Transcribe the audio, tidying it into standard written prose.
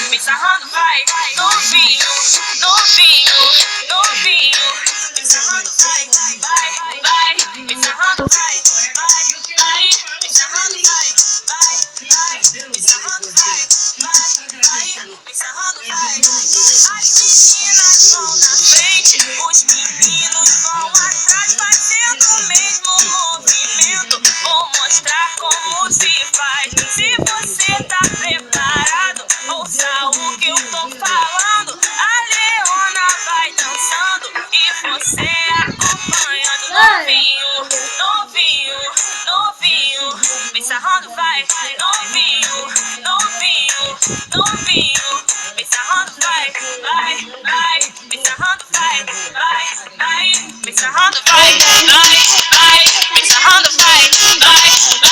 Me sarrando vai, novinho, novinho, novinho. Me sarrando vai, me sarrando vai, me sarrando vai, me sarrando vai, me sarrando vai. As meninas vão na frente, os meninos vão atrás, fazendo o mesmo movimento. Vou mostrar como se faz. Se você tá preparado, ouça o que eu tô falando. A Leona vai dançando e você acompanhando. Novinho, novinho, novinho. Me sarrando vai, novinho, novinho, novinho. Me sarrando vai, me sarrando vai, me sarrando vai, me sarrando vai,